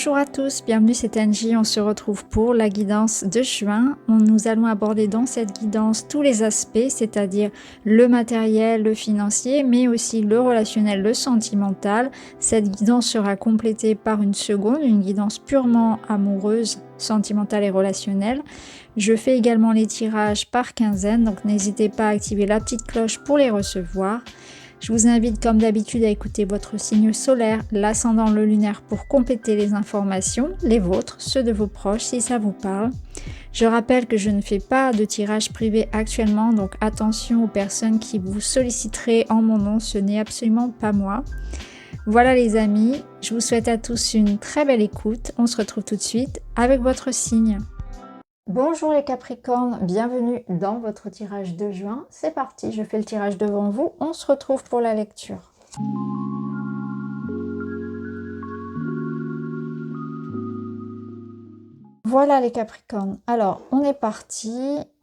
Bonjour à tous, bienvenue, c'est Angie, on se retrouve pour la guidance de juin. Nous allons aborder dans cette guidance tous les aspects, c'est-à-dire le matériel, le financier, mais aussi le relationnel, le sentimental. Cette guidance sera complétée par une seconde, une guidance purement amoureuse, sentimentale et relationnelle. Je fais également les tirages par quinzaine, donc n'hésitez pas à activer la petite cloche pour les recevoir. Je vous invite comme d'habitude à écouter votre signe solaire, l'ascendant, le lunaire pour compléter les informations, les vôtres, ceux de vos proches si ça vous parle. Je rappelle que je ne fais pas de tirage privé actuellement, donc attention aux personnes qui vous solliciteraient en mon nom, ce n'est absolument pas moi. Voilà les amis, je vous souhaite à tous une très belle écoute, on se retrouve tout de suite avec votre signe. Bonjour les Capricornes, bienvenue dans votre tirage de juin. C'est parti, je fais le tirage devant vous. On se retrouve pour la lecture. Voilà les Capricornes. Alors, on est parti.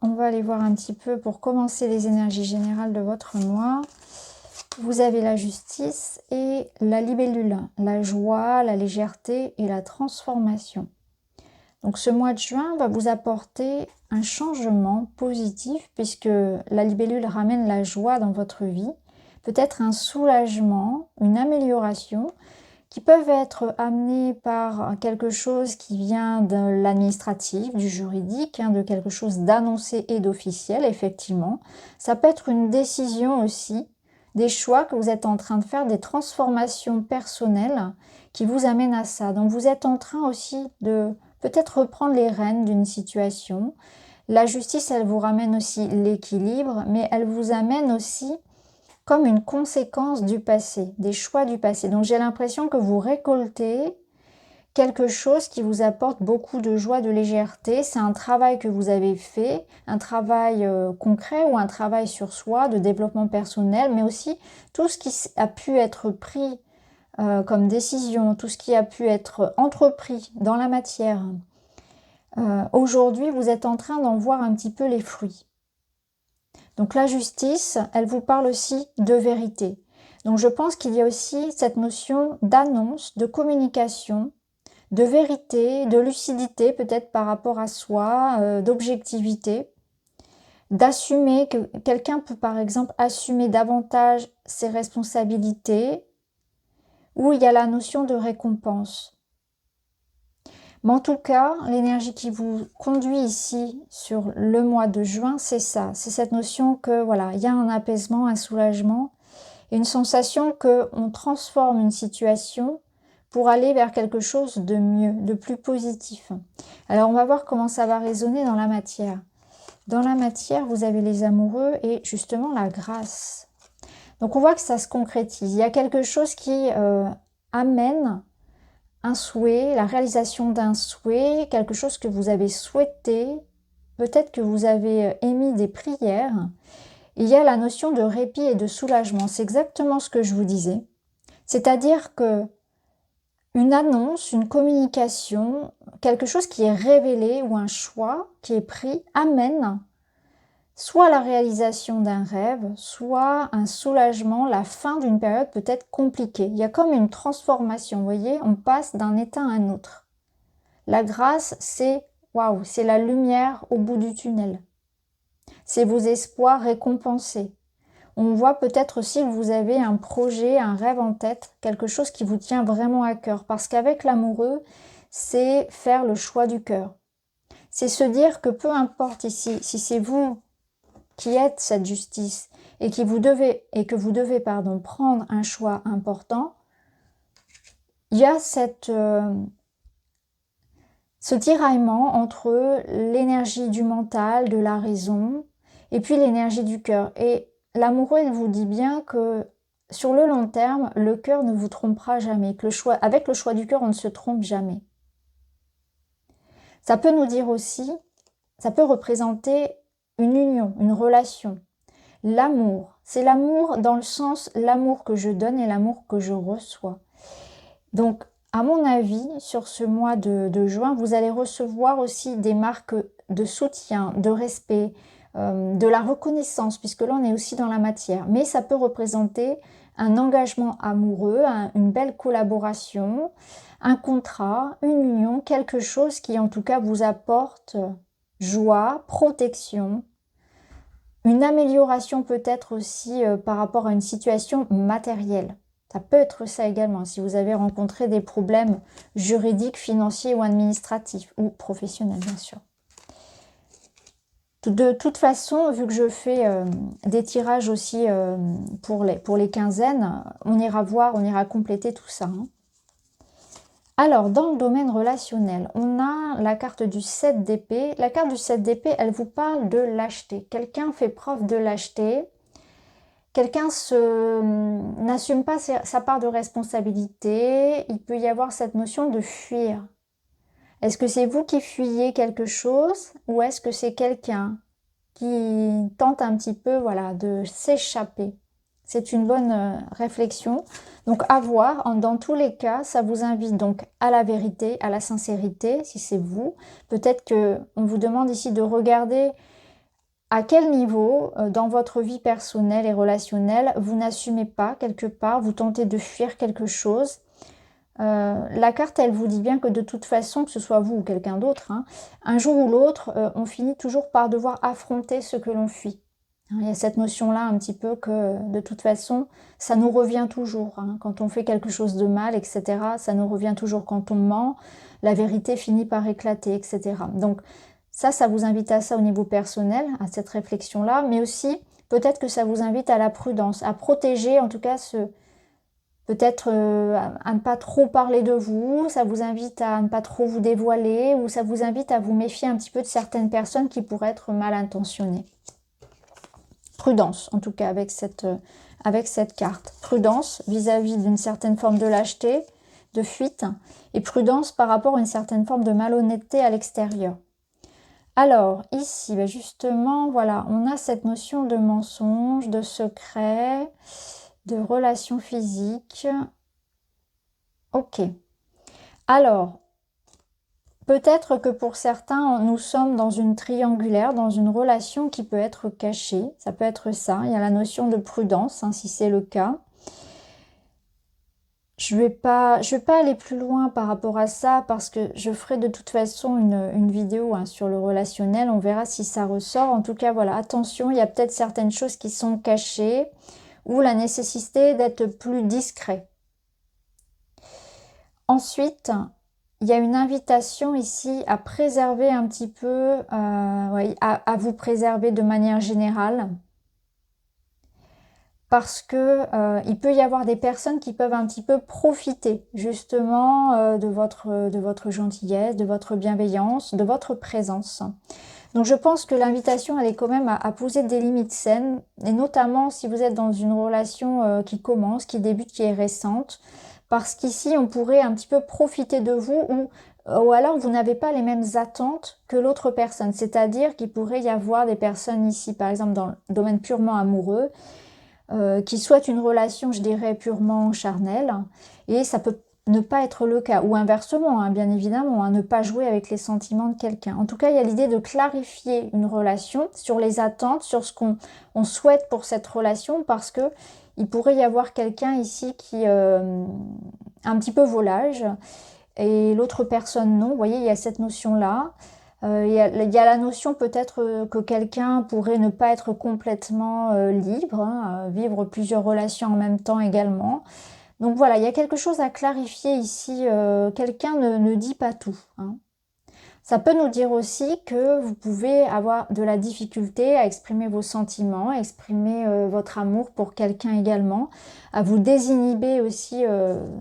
On va aller voir un petit peu pour commencer les énergies générales de votre mois. Vous avez la justice et la libellule, la joie, la légèreté et la transformation. Donc ce mois de juin va vous apporter un changement positif puisque la libellule ramène la joie dans votre vie, peut-être un soulagement, une amélioration qui peuvent être amenés par quelque chose qui vient de l'administratif, du juridique, de quelque chose d'annoncé et d'officiel, effectivement. Ça peut être une décision aussi, des choix que vous êtes en train de faire, des transformations personnelles qui vous amènent à ça. Donc vous êtes en train aussi de peut-être reprendre les rênes d'une situation. La justice, elle vous ramène aussi l'équilibre, mais elle vous amène aussi comme une conséquence du passé, des choix du passé. Donc j'ai l'impression que vous récoltez quelque chose qui vous apporte beaucoup de joie, de légèreté. C'est un travail que vous avez fait, un travail concret ou un travail sur soi, de développement personnel, mais aussi tout ce qui a pu être pris comme décision, tout ce qui a pu être entrepris dans la matière. Aujourd'hui, vous êtes en train d'en voir un petit peu les fruits. Donc la justice, elle vous parle aussi de vérité. Donc je pense qu'il y a aussi cette notion d'annonce, de communication, de vérité, de lucidité peut-être par rapport à soi, d'objectivité, d'assumer que quelqu'un peut par exemple assumer davantage ses responsabilités, où il y a la notion de récompense. Mais en tout cas, l'énergie qui vous conduit ici sur le mois de juin, c'est ça. C'est cette notion que voilà, il y a un apaisement, un soulagement, et une sensation qu'on transforme une situation pour aller vers quelque chose de mieux, de plus positif. Alors on va voir comment ça va résonner dans la matière. Dans la matière, vous avez les amoureux et justement la grâce. Donc on voit que ça se concrétise. Il y a quelque chose qui amène un souhait, la réalisation d'un souhait, quelque chose que vous avez souhaité, peut-être que vous avez émis des prières. Il y a la notion de répit et de soulagement. C'est exactement ce que je vous disais. C'est-à-dire que une annonce, une communication, quelque chose qui est révélé ou un choix qui est pris amène soit la réalisation d'un rêve, soit un soulagement, la fin d'une période peut-être compliquée. Il y a comme une transformation, vous voyez, on passe d'un état à un autre. La grâce, c'est waouh, c'est la lumière au bout du tunnel. C'est vos espoirs récompensés. On voit peut-être aussi que vous avez un projet, un rêve en tête, quelque chose qui vous tient vraiment à cœur. Parce qu'avec l'amoureux, c'est faire le choix du cœur. C'est se dire que peu importe ici, si c'est vous qui êtes cette justice et que vous devez prendre un choix important, il y a ce tiraillement entre l'énergie du mental, de la raison, et puis l'énergie du cœur. Et l'amoureux, il vous dit bien que sur le long terme, le cœur ne vous trompera jamais. Que avec le choix du cœur, on ne se trompe jamais. Ça peut nous dire aussi, ça peut représenter une union, une relation. L'amour, c'est l'amour dans le sens l'amour que je donne et l'amour que je reçois. Donc, à mon avis, sur ce mois de juin, vous allez recevoir aussi des marques de soutien, de respect, de la reconnaissance, puisque là, on est aussi dans la matière. Mais ça peut représenter un engagement amoureux, une belle collaboration, un contrat, une union, quelque chose qui en tout cas vous apporte joie, protection, une amélioration peut-être aussi par rapport à une situation matérielle. Ça peut être ça également, si vous avez rencontré des problèmes juridiques, financiers ou administratifs, ou professionnels bien sûr. De toute façon, vu que je fais des tirages aussi pour les quinzaines, on ira voir, on ira compléter tout ça. Hein. Alors, dans le domaine relationnel, on a la carte du 7 d'épée. La carte du 7 d'épée, elle vous parle de lâcheté. Quelqu'un fait preuve de lâcheté. Quelqu'un n'assume pas sa part de responsabilité. Il peut y avoir cette notion de fuir. Est-ce que c'est vous qui fuyez quelque chose ou est-ce que c'est quelqu'un qui tente un petit peu voilà, de s'échapper? C'est une bonne réflexion. Donc à voir, dans tous les cas, ça vous invite donc à la vérité, à la sincérité, si c'est vous. Peut-être qu'on vous demande ici de regarder à quel niveau, dans votre vie personnelle et relationnelle, vous n'assumez pas quelque part, vous tentez de fuir quelque chose. La carte, elle vous dit bien que de toute façon, que ce soit vous ou quelqu'un d'autre, hein, un jour ou l'autre, on finit toujours par devoir affronter ce que l'on fuit. Il y a cette notion-là un petit peu que de toute façon, ça nous revient toujours. Hein, quand on fait quelque chose de mal, etc., ça nous revient toujours quand on ment. La vérité finit par éclater, etc. Donc ça vous invite à ça au niveau personnel, à cette réflexion-là, mais aussi peut-être que ça vous invite à la prudence, à protéger en tout cas peut-être à ne pas trop parler de vous, ça vous invite à ne pas trop vous dévoiler, ou ça vous invite à vous méfier un petit peu de certaines personnes qui pourraient être mal intentionnées. Prudence, en tout cas, avec cette carte. Prudence vis-à-vis d'une certaine forme de lâcheté, de fuite, et prudence par rapport à une certaine forme de malhonnêteté à l'extérieur. Alors, ici, justement, voilà, on a cette notion de mensonge, de secret, de relation physique. Ok. Alors, peut-être que pour certains, nous sommes dans une triangulaire, dans une relation qui peut être cachée. Ça peut être ça. Il y a la notion de prudence, hein, si c'est le cas. Je vais pas aller plus loin par rapport à ça parce que je ferai de toute façon une vidéo hein, sur le relationnel. On verra si ça ressort. En tout cas, voilà, attention, il y a peut-être certaines choses qui sont cachées ou la nécessité d'être plus discret. Ensuite, il y a une invitation ici à préserver un petit peu, à vous préserver de manière générale. Parce que il peut y avoir des personnes qui peuvent un petit peu profiter justement de votre gentillesse, de votre bienveillance, de votre présence. Donc je pense que l'invitation, elle est quand même à poser des limites saines, et notamment si vous êtes dans une relation qui commence, qui débute, qui est récente, parce qu'ici on pourrait un petit peu profiter de vous ou alors vous n'avez pas les mêmes attentes que l'autre personne. C'est-à-dire qu'il pourrait y avoir des personnes ici, par exemple dans le domaine purement amoureux, qui souhaitent une relation, je dirais, purement charnelle, et ça peut ne pas être le cas, ou inversement, hein, bien évidemment, hein, ne pas jouer avec les sentiments de quelqu'un. En tout cas, il y a l'idée de clarifier une relation sur les attentes, sur ce qu'on souhaite pour cette relation, parce que il pourrait y avoir quelqu'un ici qui un petit peu volage, et l'autre personne non. Vous voyez, il y a cette notion-là. Il y a la notion peut-être que quelqu'un pourrait ne pas être complètement libre, hein, vivre plusieurs relations en même temps également. Donc voilà, il y a quelque chose à clarifier ici. Quelqu'un ne dit pas tout. Hein. Ça peut nous dire aussi que vous pouvez avoir de la difficulté à exprimer vos sentiments, à exprimer votre amour pour quelqu'un également, à vous désinhiber aussi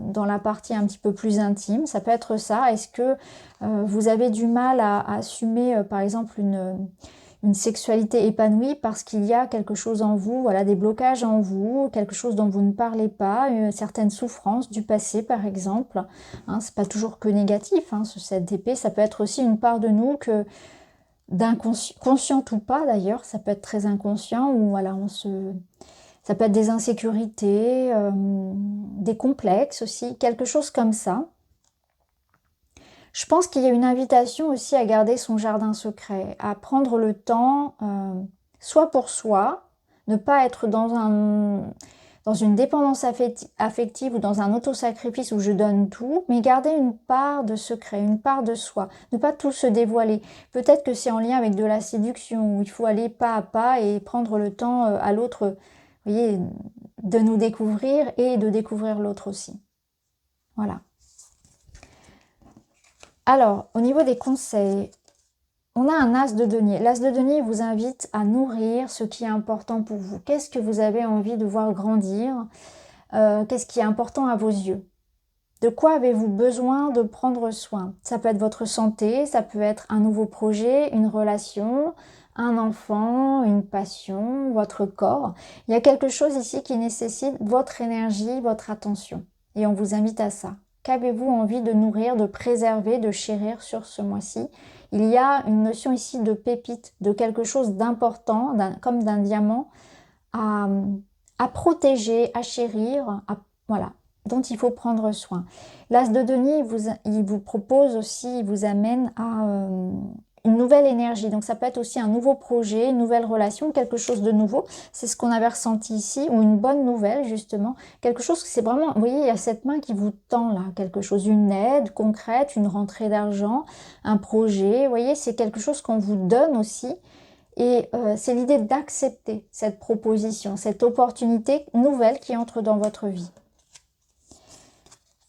dans la partie un petit peu plus intime. Ça peut être ça. Est-ce que vous avez du mal à assumer par exemple une sexualité épanouie parce qu'il y a quelque chose en vous, voilà, des blocages en vous, quelque chose dont vous ne parlez pas, une certaine souffrance du passé par exemple. Hein, c'est pas toujours que négatif, hein, ce 7 d'épée, ça peut être aussi une part de nous que consciente ou pas d'ailleurs, ça peut être très inconscient, ou voilà, ça peut être des insécurités, des complexes aussi, quelque chose comme ça. Je pense qu'il y a une invitation aussi à garder son jardin secret, à prendre le temps, soit pour soi, ne pas être dans dans une dépendance affective ou dans un autosacrifice où je donne tout, mais garder une part de secret, une part de soi, ne pas tout se dévoiler. Peut-être que c'est en lien avec de la séduction, où il faut aller pas à pas et prendre le temps à l'autre, vous voyez, de nous découvrir et de découvrir l'autre aussi. Voilà. Alors, au niveau des conseils, on a un as de denier. L'as de denier vous invite à nourrir ce qui est important pour vous. Qu'est-ce que vous avez envie de voir grandir? Qu'est-ce qui est important à vos yeux? De quoi avez-vous besoin de prendre soin? Ça peut être votre santé, ça peut être un nouveau projet, une relation, un enfant, une passion, votre corps. Il y a quelque chose ici qui nécessite votre énergie, votre attention. Et on vous invite à ça. Qu'avez-vous envie de nourrir, de préserver, de chérir sur ce mois-ci? Il y a une notion ici de pépite, de quelque chose d'important, comme d'un diamant, à protéger, à chérir, voilà, dont il faut prendre soin. L'as de denier, il vous propose aussi, il vous amène à une nouvelle énergie. Donc ça peut être aussi un nouveau projet, une nouvelle relation, quelque chose de nouveau. C'est ce qu'on avait ressenti ici, ou une bonne nouvelle justement. Quelque chose que c'est vraiment, vous voyez, il y a cette main qui vous tend là, quelque chose, une aide concrète, une rentrée d'argent, un projet. Vous voyez, c'est quelque chose qu'on vous donne aussi. Et c'est l'idée d'accepter cette proposition, cette opportunité nouvelle qui entre dans votre vie.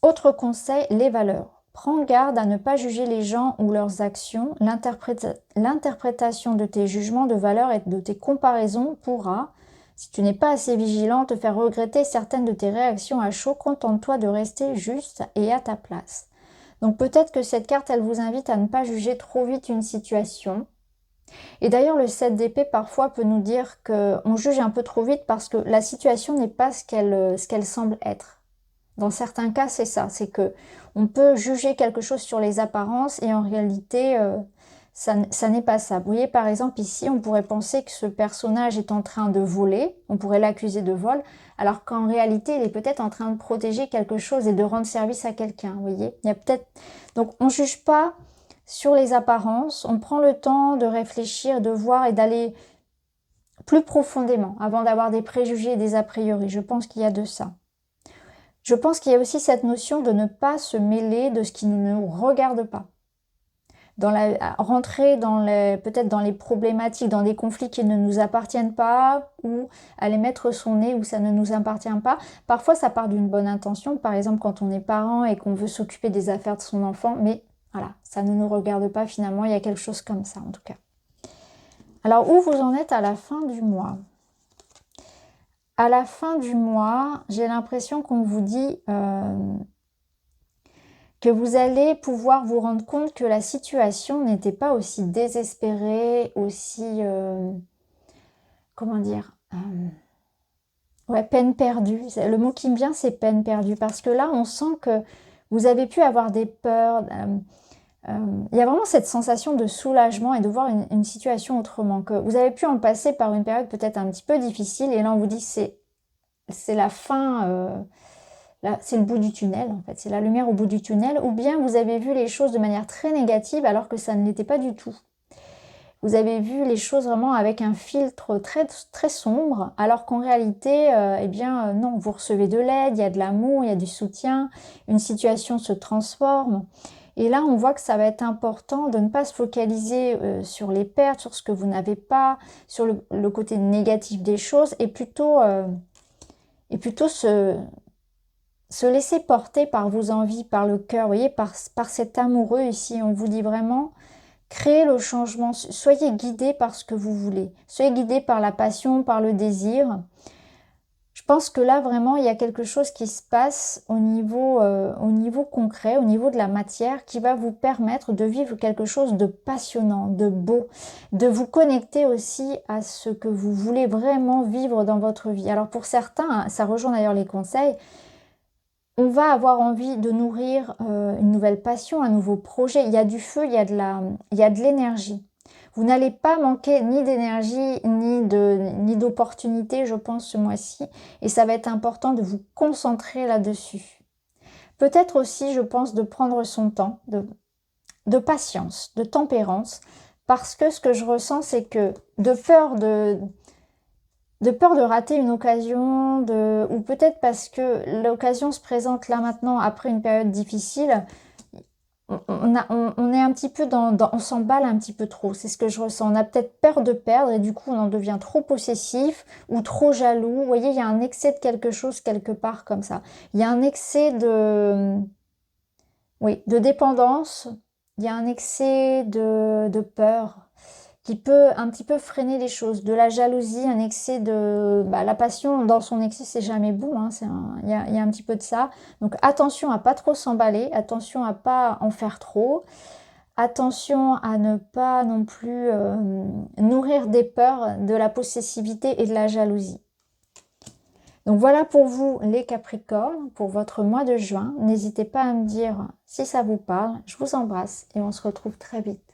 Autre conseil, les valeurs. Prends garde à ne pas juger les gens ou leurs actions. L'interprétation de tes jugements de valeur et de tes comparaisons pourra, si tu n'es pas assez vigilant, te faire regretter certaines de tes réactions à chaud. Contente-toi de rester juste et à ta place. Donc peut-être que cette carte, elle vous invite à ne pas juger trop vite une situation. Et d'ailleurs, le 7 d'épée, parfois, peut nous dire qu'on juge un peu trop vite parce que la situation n'est pas ce qu'elle semble être. Dans certains cas, c'est ça. C'est que on peut juger quelque chose sur les apparences et en réalité, ça n'est pas ça. Vous voyez, par exemple, ici, on pourrait penser que ce personnage est en train de voler. On pourrait l'accuser de vol, alors qu'en réalité, il est peut-être en train de protéger quelque chose et de rendre service à quelqu'un. Vous voyez, il y a peut-être... Donc, on ne juge pas sur les apparences. On prend le temps de réfléchir, de voir et d'aller plus profondément avant d'avoir des préjugés et des a priori. Je pense qu'il y a de ça. Je pense qu'il y a aussi cette notion de ne pas se mêler de ce qui ne nous regarde pas. Rentrer peut-être dans les problématiques, dans des conflits qui ne nous appartiennent pas, ou aller mettre son nez où ça ne nous appartient pas. Parfois, ça part d'une bonne intention, par exemple quand on est parent et qu'on veut s'occuper des affaires de son enfant, mais voilà, ça ne nous regarde pas finalement, il y a quelque chose comme ça en tout cas. Alors, où vous en êtes à la fin du mois ? À la fin du mois, j'ai l'impression qu'on vous dit que vous allez pouvoir vous rendre compte que la situation n'était pas aussi désespérée, aussi, comment dire, ouais, peine perdue. Le mot qui me vient, c'est peine perdue, parce que là, on sent que vous avez pu avoir des peurs. Il y a vraiment cette sensation de soulagement et de voir une situation autrement. Que vous avez pu en passer par une période peut-être un petit peu difficile, et là, on vous dit c'est la fin... c'est le bout du tunnel en fait, c'est la lumière au bout du tunnel, ou bien vous avez vu les choses de manière très négative alors que ça ne l'était pas du tout. Vous avez vu les choses vraiment avec un filtre très, très sombre, alors qu'en réalité, non, vous recevez de l'aide, il y a de l'amour, il y a du soutien, une situation se transforme. Et là, on voit que ça va être important de ne pas se focaliser sur les pertes, sur ce que vous n'avez pas, sur le côté négatif des choses, et plutôt se laisser porter par vos envies, par le cœur, vous voyez, par cet amoureux ici. On vous dit vraiment, créez le changement, soyez guidés par ce que vous voulez, soyez guidés par la passion, par le désir. Je pense que là, vraiment, il y a quelque chose qui se passe au niveau concret, au niveau de la matière, qui va vous permettre de vivre quelque chose de passionnant, de beau, de vous connecter aussi à ce que vous voulez vraiment vivre dans votre vie. Alors pour certains, ça rejoint d'ailleurs les conseils, on va avoir envie de nourrir une nouvelle passion, un nouveau projet. Il y a du feu, il y a de l'énergie. Vous n'allez pas manquer ni d'énergie, ni d'opportunités, je pense, ce mois-ci. Et ça va être important de vous concentrer là-dessus. Peut-être aussi, je pense, de prendre son temps, de patience, de tempérance. Parce que ce que je ressens, c'est que de peur de peur de rater une occasion, ou peut-être parce que l'occasion se présente là maintenant après une période difficile. On est un petit peu on s'emballe un petit peu trop, c'est ce que je ressens. On a peut-être peur de perdre et du coup on en devient trop possessif ou trop jaloux. Vous voyez, il y a un excès de quelque chose quelque part comme ça. Il y a un excès oui, de dépendance, il y a un excès de peur qui peut un petit peu freiner les choses. De la jalousie, un excès la passion dans son excès, c'est jamais bon, hein, il y a un petit peu de ça. Donc attention à pas trop s'emballer, attention à pas en faire trop, attention à ne pas non plus nourrir des peurs, de la possessivité et de la jalousie. Donc voilà pour vous les Capricornes, pour votre mois de juin. N'hésitez pas à me dire si ça vous parle. Je vous embrasse et on se retrouve très vite.